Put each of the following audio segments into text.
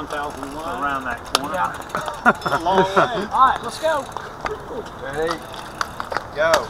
1001. Around that corner. Yeah. A long way. All right, let's go. Ready? Go.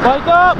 Wake up!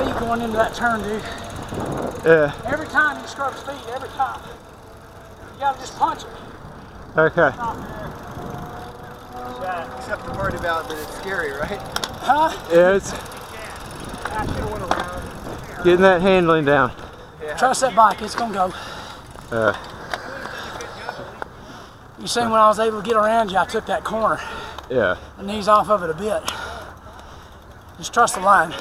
speed going into that turn, dude. Yeah. Every time you scrub speed, every time. You gotta just punch it. Okay. Except the part about that it's scary, right? Huh? Yeah, it's I should have went around. getting that handling down. Yeah. Trust that bike, it's gonna go. You seen when I was able to get around you, I took that corner. Yeah. And ease off of it a bit. Just trust the line.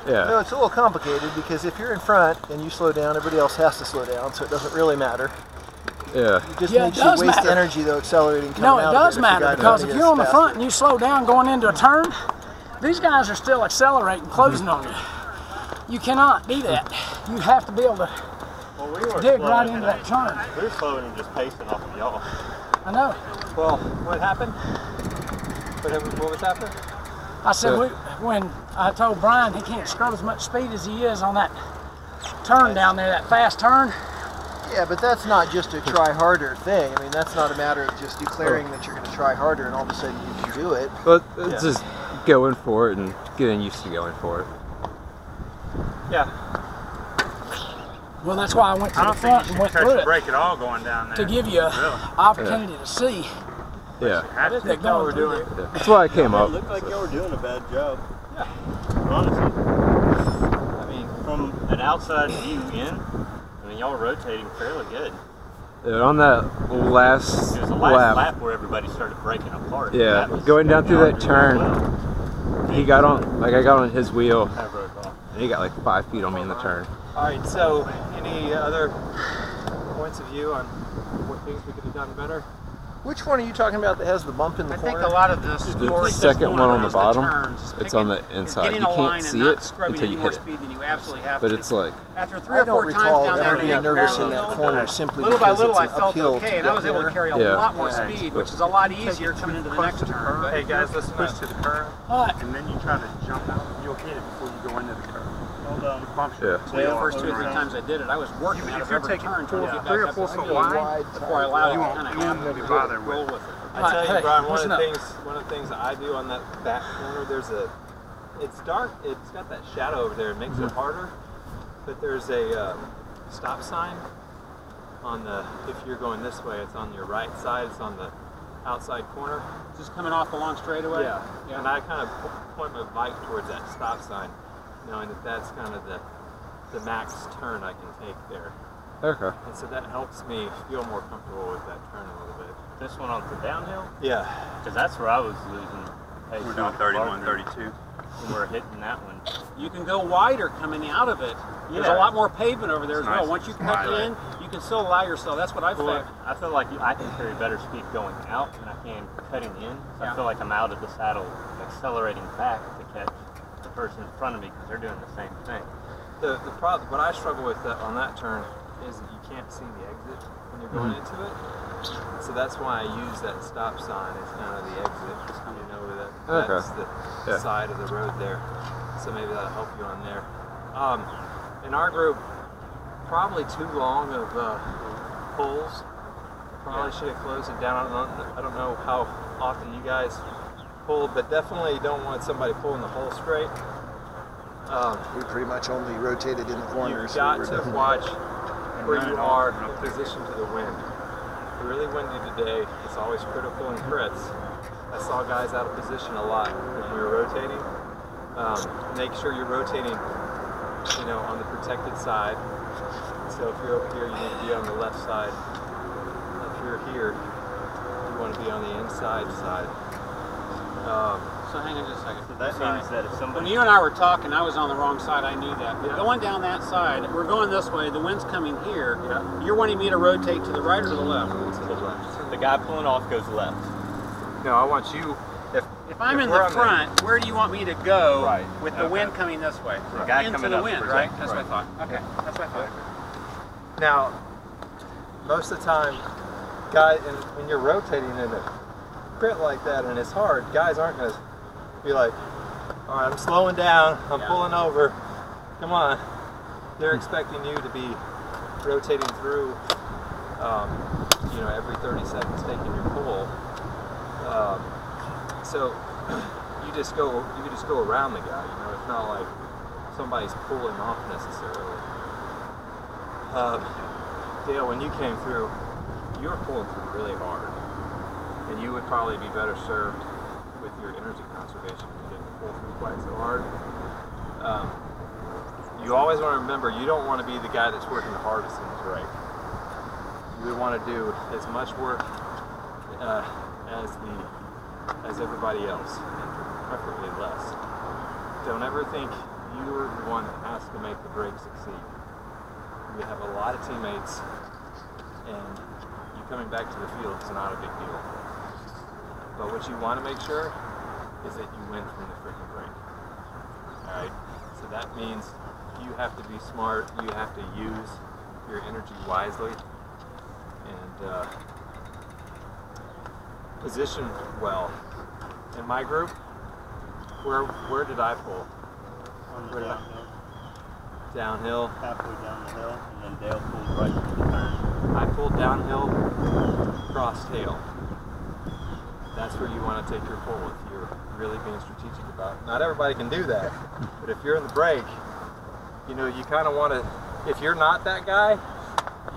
Yeah. No, it's a little complicated because if you're in front and you slow down, everybody else has to slow down, so it doesn't really matter. Yeah. It just Yeah, makes it you does waste matter. energy though accelerating coming No, it out does of it if matter the guy because behind if you you're is on the faster. front and you slow down going into a turn, these guys are still accelerating, closing on you. You cannot do that. You have to be able to Well, we were dig slowing right and into that turn. We were slowing and just pacing off of y'all. I know. Well, what happened? What was happening? I said when I told Brian he can't scrub as much speed as he is on that turn down there, that fast turn. Yeah, but that's not just a try harder thing. I mean, that's not a matter of just declaring that you're going to try harder and all of a sudden you can do it. But it's just going for it and getting used to going for it. Yeah. Well, that's why I went to I the don't think front you and should went touch through the it brake at all going down there. to give you an opportunity to see. Yeah. I They're think going y'all were through doing. there. That's why I came It up. looked like y'all were doing a bad job. Yeah. Honestly. I mean, from an outside view in, I mean, y'all were rotating fairly good. On that last It was the last lap where everybody started breaking apart. Yeah, That was- going down through y'all that were doing turn. well. he got on, like I got on his wheel, I broke off. and he got like 5 feet on me in the turn. All right, so any other points of view on what things we could have done better? Which one are you talking about that has the bump in the I corner? think a lot of this The second one on the bottom, it's on the inside. You can't see it until you hit it. Than you absolutely have But to. it's like, After 3 I or don't 4 recall times down ever there, being nervous in that corner simply little by because little, I it's an felt uphill okay, to and I was get able to there. carry a Yeah. lot more speed, which is a lot easier coming into the next turn. But Hey guys, let's push to the curve, All right. and then you try to jump out. You'll hit it before you go into the curve. Hold on. Bump Yeah. the first 2 or 3 times I did it, I was working out of every turn, trying to get three or back four up to foot speed wide, before I allowed it to kind of you won't be bothered roll with with it. I tell you, Hey, Brian, one listen of up. the things that I do on that back corner, it's dark, it's got that shadow over there, it makes it harder, but there's a stop sign on if you're going this way, it's on your right side, it's on the outside corner. Just coming off the long straightaway? Yeah, and I kind of point my bike towards that stop sign, knowing that that's kind of the max turn I can take there. okay. And so that helps me feel more comfortable with that turn a little bit. This one on the downhill? Yeah. Because that's where I was losing pace. We're doing 31, 32. And we're hitting that one. You can go wider coming out of it. There's a Yeah. lot more pavement over there as well. Nice. Once you cut in, you can still allow yourself. That's what I Well, found. I feel like I can carry better speed going out than I can cutting in. So I feel like I'm out of the saddle, accelerating back to catch the person in front of me because they're doing the same thing. The problem, what I struggle with on that turn is that you can't see the exit when you're going into it. So that's why I use that stop sign as kind of the exit. Just kind of know that's the side of the road there. So maybe that'll help you on there. In our group, probably too long of pulls. Probably should have closed it down. I don't know how often you guys pulled, but definitely don't want somebody pulling the hole straight. We pretty much only rotated in the corners. You've got to watch where you are in position to the wind. Really windy today. It's always critical in crits. I saw guys out of position a lot when we were rotating. Make sure you're rotating, on the protected side. So if you're over here, you need to be on the left side. If you're here, you want to be on the inside side. So hang on just a second. So that means that if When somebody... you and I were talking, I was on the wrong side. I knew that. But going down that side, we're going this way. The wind's coming here. Yeah. You're wanting me to rotate to the right or to the left? To the left. The guy pulling off goes left. No, I want you. If I'm in we're the on front, where do you want me to go Right. with the wind coming this way? The guy Into coming the up wind, first. right? That's Right. what I thought. Okay, that's what I thought. Now, most of the time, when you're rotating in a crit like that and it's hard, guys aren't going to be like, all right, I'm slowing down, I'm pulling over, come on. They're expecting you to be rotating through, every 30 seconds taking your pull. So you just go around the guy, it's not like somebody's pulling off necessarily. Dale, when you came through, you were pulling through really hard, and you would probably be better served with your energy conservation if you didn't pull through quite so hard. You always want to remember, you don't want to be the guy that's working the hardest in the break. You would want to do as much work as everybody else, and preferably less. Don't ever think you're the one that has to make the break succeed. You have a lot of teammates, and you coming back to the field is not a big deal. But what you want to make sure is that you win from the freaking break. Alright? So that means you have to be smart, you have to use your energy wisely, and position well. In my group, where did I pull? Where did I go? Downhill. Halfway down the hill, and then Dale pulled right to the turn. I pulled downhill, cross tail. That's where you want to take your pull if you're really being strategic about it. Not everybody can do that, but if you're in the break, you know, you kind of want to, if you're not that guy,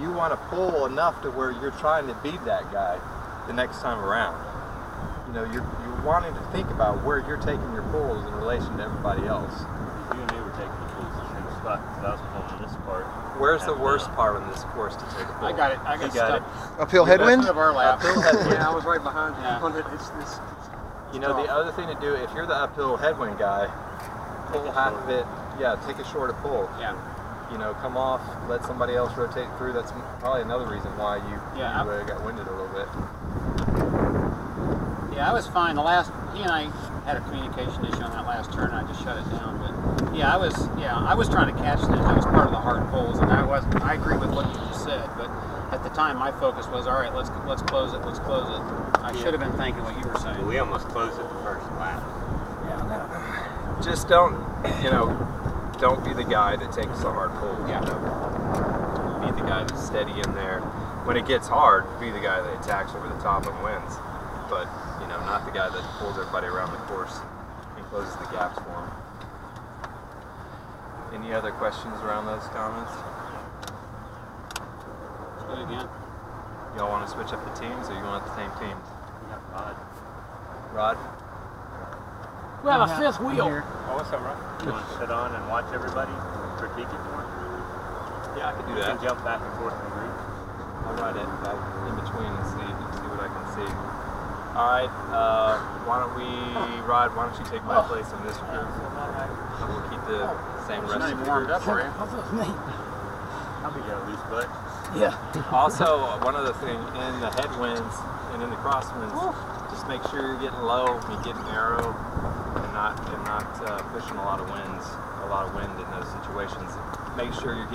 you want to pull enough to where you're trying to beat that guy the next time around. You know, you're wanting to think about where you're taking your pulls in relation to everybody else. You and me were taking the pulls the same spot because I was pulling this part. Where's the worst part on this course to take a pull? I got it. I got stuck. Uphill headwind? Of our lap. Uphill headwind. Yeah, I was right behind you. Yeah. You know, the other thing to do, if you're the uphill headwind guy, pull half of it. Yeah, take a shorter pull. Yeah. You know, come off, let somebody else rotate through. That's probably another reason why you got winded a little bit. Yeah, I was fine. He and I had a communication issue on that last turn. And I just shut it down. But yeah, I was trying to catch this. That was part of the hard pulls, and I agree with what you just said. But at the time, my focus was, all right, let's close it. Let's close it. I should have been thinking what you were saying. We almost closed it the first lap. Yeah, no. Just don't be the guy that takes the hard pull. Yeah. Be the guy that's steady in there. When it gets hard, be the guy that attacks over the top and wins. But, you know, not the guy that pulls everybody around the course and closes the gaps for them. Any other questions around those comments? Let's do it again. Y'all want to switch up the teams, or you want the same team? We got Rod. Rod? We have a fifth wheel. Oh, what's up, Rod? You want to sit on and watch everybody critique it more? Yeah, I could do You that. can jump back and forth in groups. I'll ride it back in between and see what I can see. Alright, why don't you take my place in this group? And we'll keep the same You're not rest of even the warmed group. up, are you? I'll be a loose butt. Yeah. Also, one other thing, in the headwinds and in the crosswinds, just make sure you're getting low, you're getting narrow, and not pushing a lot of wind in those situations. Make sure you're getting